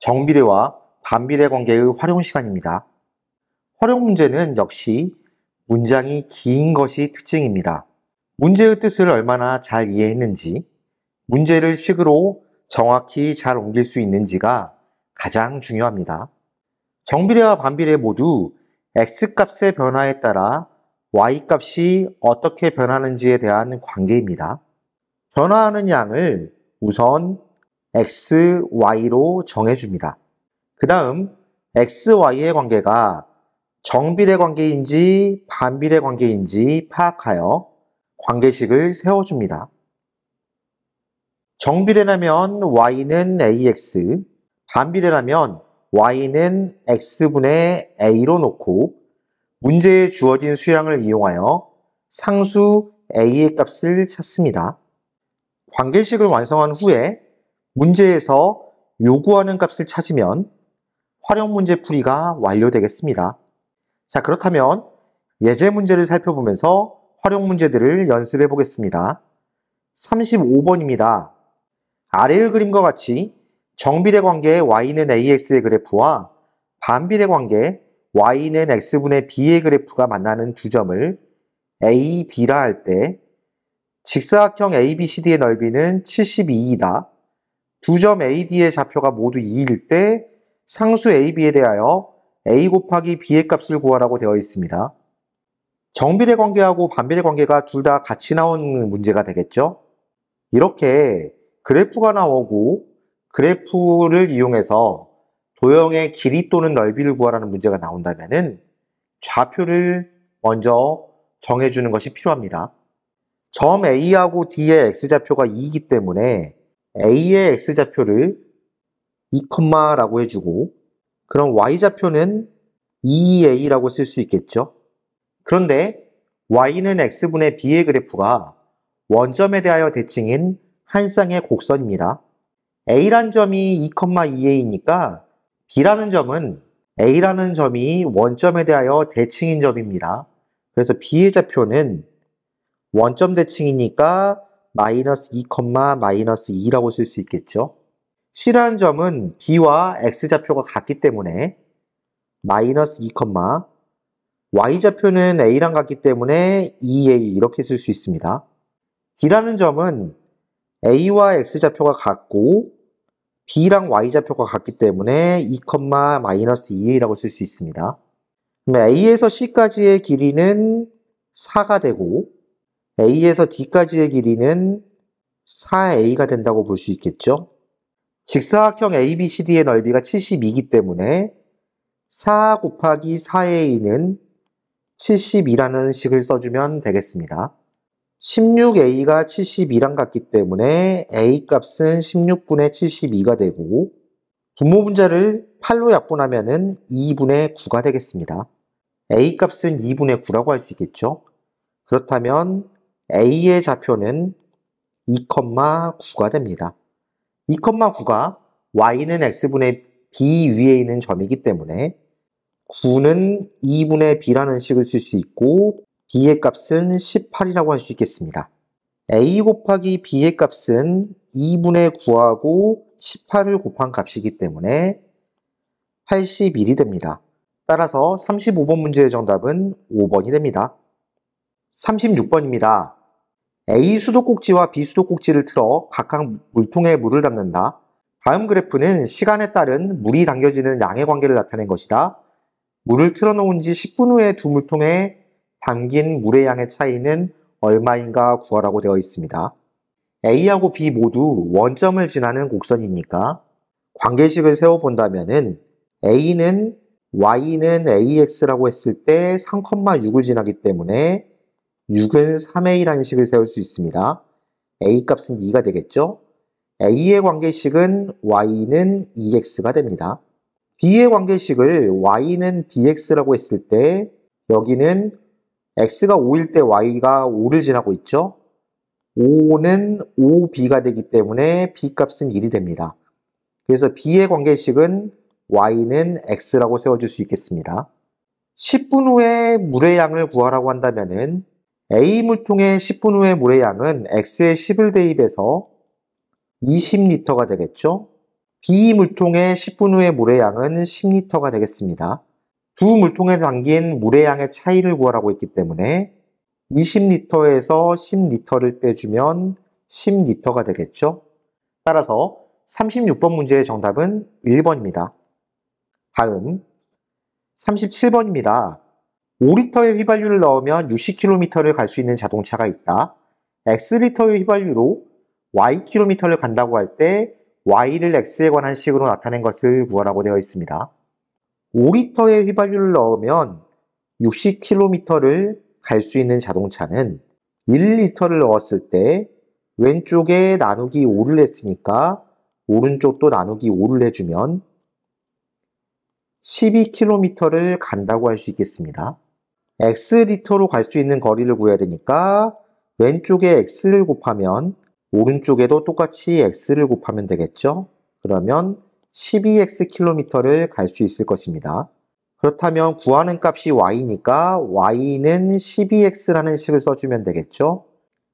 정비례와 반비례 관계의 활용 시간입니다. 활용 문제는 역시 문장이 긴 것이 특징입니다. 문제의 뜻을 얼마나 잘 이해했는지, 문제를 식으로 정확히 잘 옮길 수 있는지가 가장 중요합니다. 정비례와 반비례 모두 x값의 변화에 따라 y값이 어떻게 변하는지에 대한 관계입니다. 변화하는 양을 우선 x, y로 정해줍니다. 그 다음 x, y의 관계가 정비례 관계인지 반비례 관계인지 파악하여 관계식을 세워줍니다. 정비례라면 y는 ax, 반비례라면 y는 x분의 a로 놓고 문제에 주어진 수량을 이용하여 상수 a의 값을 찾습니다. 관계식을 완성한 후에 문제에서 요구하는 값을 찾으면 활용 문제 풀이가 완료되겠습니다. 자, 그렇다면 예제 문제를 살펴보면서 활용 문제들을 연습해 보겠습니다. 35번입니다. 아래의 그림과 같이 정비례 관계 y는 ax의 그래프와 반비례 관계 y는 x분의 b의 그래프가 만나는 두 점을 a, b라 할 때 직사각형 ABCD의 넓이는 72이다. 두 점 AD의 좌표가 모두 2일 때 상수 AB에 대하여 A 곱하기 B의 값을 구하라고 되어 있습니다. 정비례 관계하고 반비례 관계가 둘 다 같이 나오는 문제가 되겠죠? 이렇게 그래프가 나오고 그래프를 이용해서 도형의 길이 또는 넓이를 구하라는 문제가 나온다면 좌표를 먼저 정해주는 것이 필요합니다. 점 A하고 D의 X좌표가 2이기 때문에 A의 X좌표를 2,라고 해주고 그럼 Y좌표는 2A라고 쓸 수 있겠죠? 그런데 Y는 X분의 B의 그래프가 원점에 대하여 대칭인 한 쌍의 곡선입니다. A란 점이 2,2A니까 B라는 점은 A라는 점이 원점에 대하여 대칭인 점입니다. 그래서 B의 좌표는 원점 대칭이니까 마이너스 2, 마이너스 2라고 쓸 수 있겠죠. C라는 점은 B와 X좌표가 같기 때문에 마이너스 2, Y좌표는 A랑 같기 때문에 2A 이렇게 쓸 수 있습니다. D라는 점은 A와 X좌표가 같고 B랑 Y좌표가 같기 때문에 2, 마이너스 2A라고 쓸 수 있습니다. 그러면 A에서 C까지의 길이는 4가 되고 A에서 D까지의 길이는 4A가 된다고 볼 수 있겠죠. 직사각형 ABCD의 넓이가 72이기 때문에 4 곱하기 4A는 72라는 식을 써주면 되겠습니다. 16A가 72랑 같기 때문에 A 값은 16분의 72가 되고 분모 분자를 8로 약분하면 2분의 9가 되겠습니다. A 값은 2분의 9라고 할 수 있겠죠. 그렇다면 A의 좌표는 2,9가 됩니다. 2,9가 Y는 X분의 B 위에 있는 점이기 때문에 9는 2분의 B라는 식을 쓸 수 있고 B의 값은 18이라고 할 수 있겠습니다. A 곱하기 B의 값은 2분의 9하고 18을 곱한 값이기 때문에 81이 됩니다. 따라서 35번 문제의 정답은 5번이 됩니다. 36번입니다. A 수도꼭지와 B 수도꼭지를 틀어 각각 물통에 물을 담는다. 다음 그래프는 시간에 따른 물이 담겨지는 양의 관계를 나타낸 것이다. 물을 틀어놓은 지 10분 후에 두 물통에 담긴 물의 양의 차이는 얼마인가 구하라고 되어 있습니다. A하고 B 모두 원점을 지나는 곡선이니까 관계식을 세워본다면 A는 Y는 AX라고 했을 때 3,6을 지나기 때문에 6은 3A라는 식을 세울 수 있습니다. A 값은 2가 되겠죠? A의 관계식은 Y는 2X가 됩니다. B의 관계식을 Y는 BX라고 했을 때 여기는 X가 5일 때 Y가 5를 지나고 있죠? 5는 5B가 되기 때문에 B 값은 1이 됩니다. 그래서 B의 관계식은 Y는 X라고 세워줄 수 있겠습니다. 10분 후에 물의 양을 구하라고 한다면 A 물통의 10분 후의 물의 양은 X에 10을 대입해서 20리터가 되겠죠? B 물통의 10분 후의 물의 양은 10리터가 되겠습니다. 두 물통에 담긴 물의 양의 차이를 구하라고 했기 때문에 20리터에서 10리터를 빼주면 10리터가 되겠죠? 따라서 36번 문제의 정답은 1번입니다. 다음 37번입니다. 5리터의 휘발유를 넣으면 60km를 갈 수 있는 자동차가 있다. X리터의 휘발유로 Ykm를 간다고 할 때 Y를 X에 관한 식으로 나타낸 것을 구하라고 되어 있습니다. 5리터의 휘발유를 넣으면 60km를 갈 수 있는 자동차는 1리터를 넣었을 때 왼쪽에 나누기 5를 했으니까 오른쪽도 나누기 5를 해주면 12km를 간다고 할 수 있겠습니다. X리터로 갈 수 있는 거리를 구해야 되니까 왼쪽에 X를 곱하면 오른쪽에도 똑같이 X를 곱하면 되겠죠? 그러면 12Xkm를 갈 수 있을 것입니다. 그렇다면 구하는 값이 Y니까 Y는 12X라는 식을 써주면 되겠죠?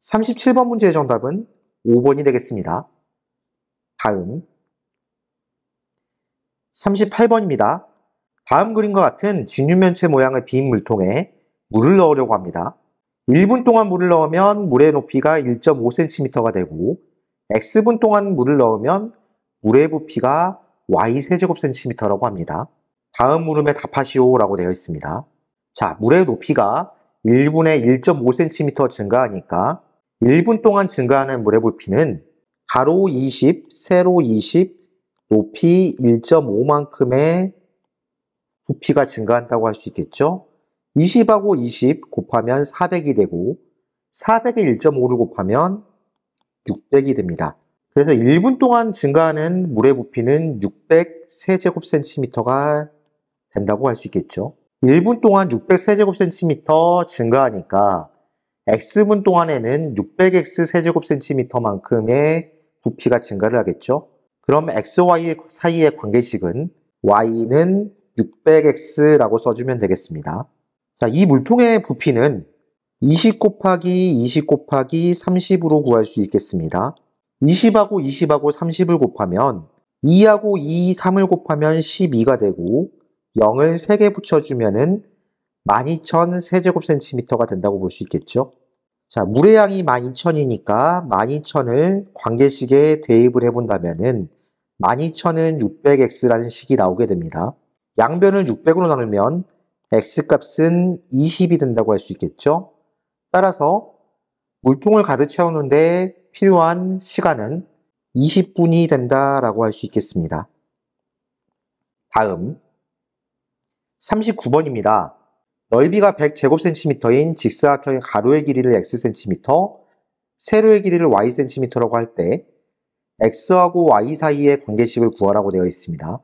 37번 문제의 정답은 5번이 되겠습니다. 다음 38번입니다. 다음 그림과 같은 직육면체 모양의 빈 물통에 물을 넣으려고 합니다. 1분 동안 물을 넣으면 물의 높이가 1.5cm가 되고 X분 동안 물을 넣으면 물의 부피가 Y세제곱cm라고 합니다. 다음 물음에 답하시오라고 되어 있습니다. 자, 물의 높이가 1분에 1.5cm 증가하니까 1분 동안 증가하는 물의 부피는 가로 20, 세로 20, 높이 1.5만큼의 부피가 증가한다고 할 수 있겠죠? 20하고 20 곱하면 400이 되고 400에 1.5를 곱하면 600이 됩니다. 그래서 1분 동안 증가하는 물의 부피는 600세제곱cm가 된다고 할 수 있겠죠. 1분 동안 600세제곱cm 증가하니까 X분 동안에는 600X 세제곱cm만큼의 부피가 증가를 하겠죠. 그럼 XY 사이의 관계식은 Y는 600X라고 써주면 되겠습니다. 자, 이 물통의 부피는 20 곱하기 20 곱하기 30으로 구할 수 있겠습니다. 20하고 20하고 30을 곱하면 2하고 2, 3을 곱하면 12가 되고 0을 3개 붙여주면은 12,000 세제곱cm가 된다고 볼 수 있겠죠. 자, 물의 양이 12,000이니까 12,000을 관계식에 대입을 해본다면은 12,000은 600x라는 식이 나오게 됩니다. 양변을 600으로 나누면 x값은 20이 된다고 할 수 있겠죠. 따라서 물통을 가득 채우는데 필요한 시간은 20분이 된다라고 할 수 있겠습니다. 다음 39번입니다. 넓이가 100제곱cm인 직사각형의 가로의 길이를 xcm, 세로의 길이를 ycm라고 할 때 x하고 y 사이의 관계식을 구하라고 되어 있습니다.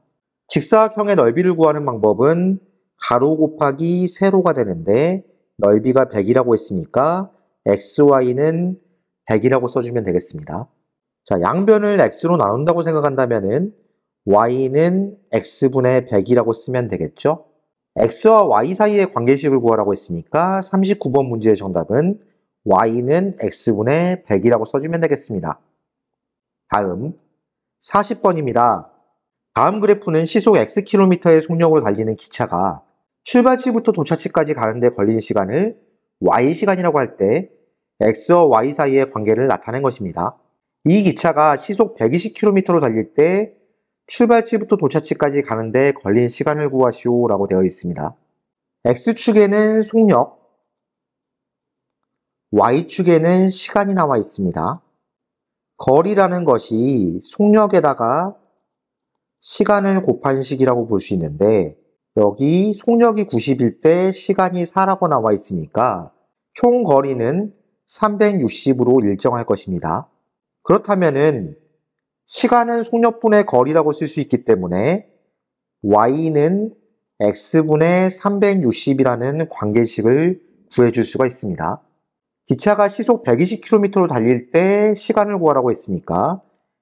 직사각형의 넓이를 구하는 방법은 가로 곱하기 세로가 되는데 넓이가 100이라고 했으니까 xy는 100이라고 써주면 되겠습니다. 자, 양변을 x로 나눈다고 생각한다면은 y는 x분의 100이라고 쓰면 되겠죠? x와 y 사이의 관계식을 구하라고 했으니까 39번 문제의 정답은 y는 x분의 100이라고 써주면 되겠습니다. 다음 40번입니다. 다음 그래프는 시속 xkm의 속력으로 달리는 기차가 출발지부터 도착지까지 가는데 걸린 시간을 y시간이라고 할 때 x와 y 사이의 관계를 나타낸 것입니다. 이 기차가 시속 120km로 달릴 때 출발지부터 도착지까지 가는데 걸린 시간을 구하시오 라고 되어 있습니다. X축에는 속력, Y축에는 시간이 나와 있습니다. 거리라는 것이 속력에다가 시간을 곱한 식이라고 볼 수 있는데 여기 속력이 90일 때 시간이 4라고 나와 있으니까 총 거리는 360으로 일정할 것입니다. 그렇다면은 시간은 속력분의 거리라고 쓸 수 있기 때문에 y는 x분의 360이라는 관계식을 구해줄 수가 있습니다. 기차가 시속 120km로 달릴 때 시간을 구하라고 했으니까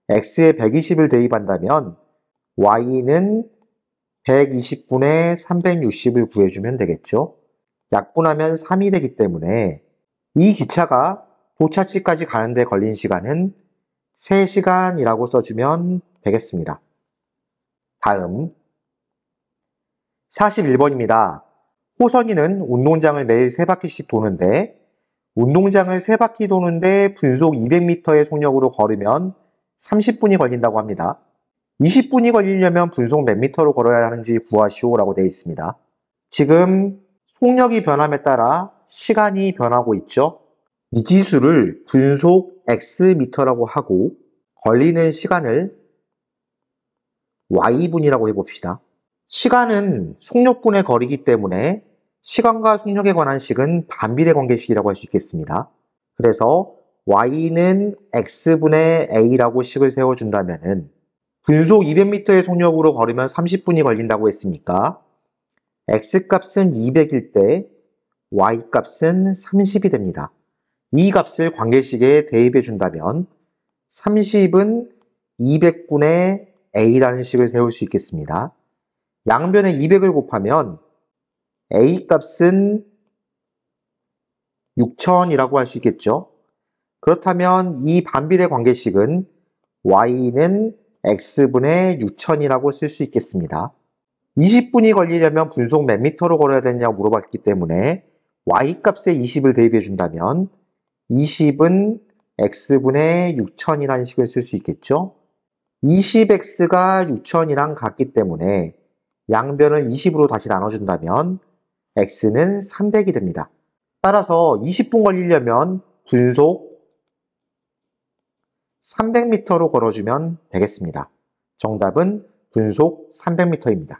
x에 120을 대입한다면 y는 120분의 360을 구해주면 되겠죠. 약분하면 3이 되기 때문에 이 기차가 도착지까지 가는데 걸린 시간은 3시간이라고 써주면 되겠습니다. 다음 41번입니다. 호선이는 운동장을 매일 3바퀴씩 도는데 운동장을 3바퀴 도는데 분속 200m의 속력으로 걸으면 30분이 걸린다고 합니다. 20분이 걸리려면 분속 몇 미터로 걸어야 하는지 구하시오 라고 되어 있습니다. 지금 속력이 변함에 따라 시간이 변하고 있죠. 미지수를 분속 x미터라고 하고 걸리는 시간을 y분이라고 해봅시다. 시간은 속력분의 거리이기 때문에 시간과 속력에 관한 식은 반비례 관계식이라고 할 수 있겠습니다. 그래서 y는 x분의 a라고 식을 세워준다면 분속 200m의 속력으로 걸으면 30분이 걸린다고 했으니까 x값은 200일 때 y값은 30이 됩니다. 이 값을 관계식에 대입해 준다면 30은 200분의 a라는 식을 세울 수 있겠습니다. 양변에 200을 곱하면 a 값은 6000이라고 할 수 있겠죠. 그렇다면 이 반비례 관계식은 y는 x분의 6000이라고 쓸 수 있겠습니다. 20분이 걸리려면 분속 몇 미터로 걸어야 되냐고 물어봤기 때문에 y값에 20을 대입해 준다면 20은 x분의 6000이라는 식을 쓸 수 있겠죠. 20x가 6000이랑 같기 때문에 양변을 20으로 다시 나눠준다면 x는 300이 됩니다. 따라서 20분 걸리려면 분속 300m로 걸어주면 되겠습니다. 정답은 분속 300m입니다.